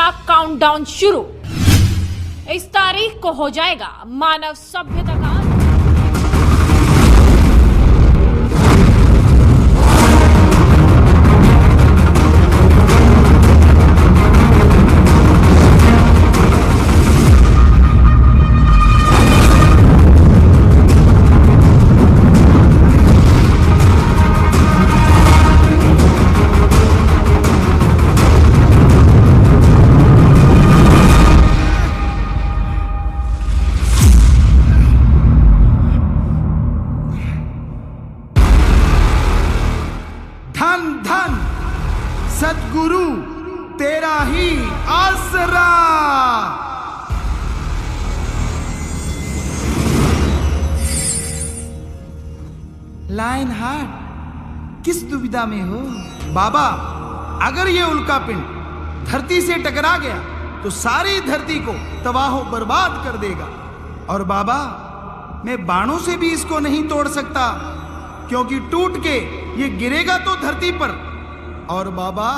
का काउंटडाउन शुरू। इस तारीख को हो जाएगा मानव सभ्यता का सद्गुरु तेरा ही आसरा। लायन हार्ट, किस दुविधा में हो बाबा? अगर ये उल्का पिंड धरती से टकरा गया तो सारी धरती को तबाह बर्बाद कर देगा। और बाबा, मैं बाणों से भी इसको नहीं तोड़ सकता, क्योंकि टूट के ये गिरेगा तो धरती पर। और बाबा,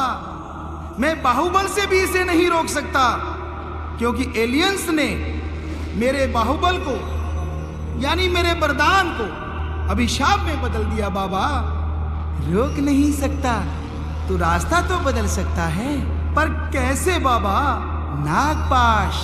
मैं बाहुबल से भी इसे नहीं रोक सकता, क्योंकि एलियंस ने मेरे बाहुबल को, यानी मेरे वरदान को अभिशाप में बदल दिया। बाबा, रोक नहीं सकता तो रास्ता तो बदल सकता है, पर कैसे बाबा? नागपाश।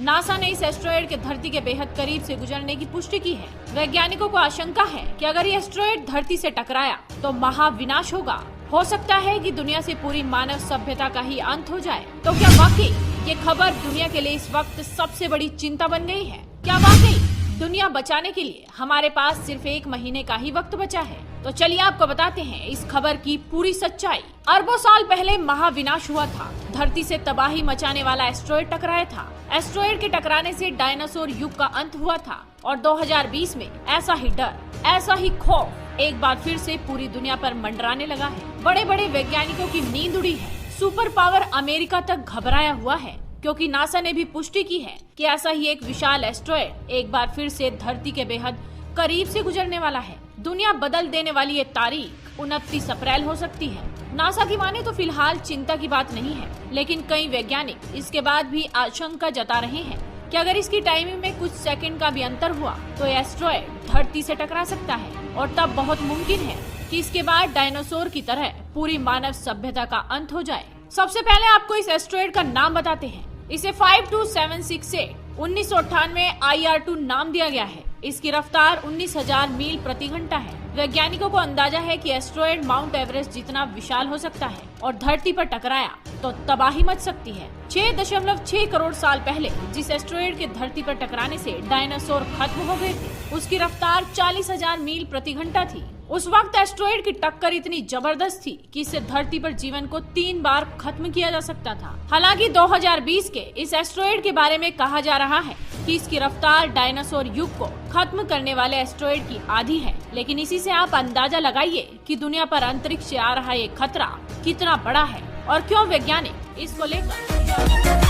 नासा ने इस एस्ट्रॉयड के धरती के बेहद करीब से गुजरने की पुष्टि की है। वैज्ञानिकों को आशंका है कि अगर ये एस्ट्रॉयड धरती से टकराया तो महाविनाश होगा। हो सकता है कि दुनिया से पूरी मानव सभ्यता का ही अंत हो जाए। तो क्या वाकई ये खबर दुनिया के लिए इस वक्त सबसे बड़ी चिंता बन गई है? क्या वाकई दुनिया बचाने के लिए हमारे पास सिर्फ 1 महीने का ही वक्त बचा है? तो चलिए आपको बताते हैं इस खबर की पूरी सच्चाई। अरबों साल पहले महाविनाश हुआ था। धरती से तबाही मचाने वाला एस्ट्रॉयड टकराया था। एस्ट्रॉयड के टकराने से डायनासोर युग का अंत हुआ था और 2020 में ऐसा ही डर, ऐसा ही खौफ एक बार फिर से पूरी दुनिया पर मंडराने लगा है। बड़े बड़े वैज्ञानिकों की नींद उड़ी है। सुपर पावर अमेरिका तक घबराया हुआ है, क्योंकि नासा ने भी पुष्टि की है कि ऐसा ही एक विशाल एस्ट्रॉयड एक बार फिर से धरती के बेहद करीब से गुजरने वाला है। दुनिया बदल देने वाली ये तारीख 29 अप्रैल हो सकती है। नासा की माने तो फिलहाल चिंता की बात नहीं है, लेकिन कई वैज्ञानिक इसके बाद भी आशंका जता रहे हैं कि अगर इसकी टाइमिंग में कुछ सेकंड का भी अंतर हुआ तो ये एस्ट्रॉयड धरती से टकरा सकता है। और तब बहुत मुमकिन है कि इसके बाद डायनासोर की तरह पूरी मानव सभ्यता का अंत हो जाए। सबसे पहले आपको इस एस्ट्रॉयड का नाम बताते हैं। इसे 52768 1998 IR2 नाम दिया गया है। इसकी रफ्तार 19,000 मील प्रति घंटा है। वैज्ञानिकों को अंदाजा है कि एस्ट्रॉयड माउंट एवरेस्ट जितना विशाल हो सकता है और धरती पर टकराया तो तबाही मच सकती है। 6.6 करोड़ साल पहले जिस एस्ट्रॉयड के धरती पर टकराने से डायनासोर खत्म हो गए थे, उसकी रफ्तार 40,000 मील प्रति घंटा थी। उस वक्त एस्ट्रॉयड की टक्कर इतनी जबरदस्त थी कि इससे धरती पर जीवन को 3 बार खत्म किया जा सकता था। हालांकि 2020 के इस एस्ट्रॉयड के बारे में कहा जा रहा है कि इसकी रफ्तार डायनासोर युग को खत्म करने वाले एस्ट्रॉयड की आधी है। लेकिन इसी से आप अंदाजा लगाइए कि दुनिया पर अंतरिक्ष से आ रहा ये खतरा कितना बड़ा है और क्यों वैज्ञानिक इसको लेकर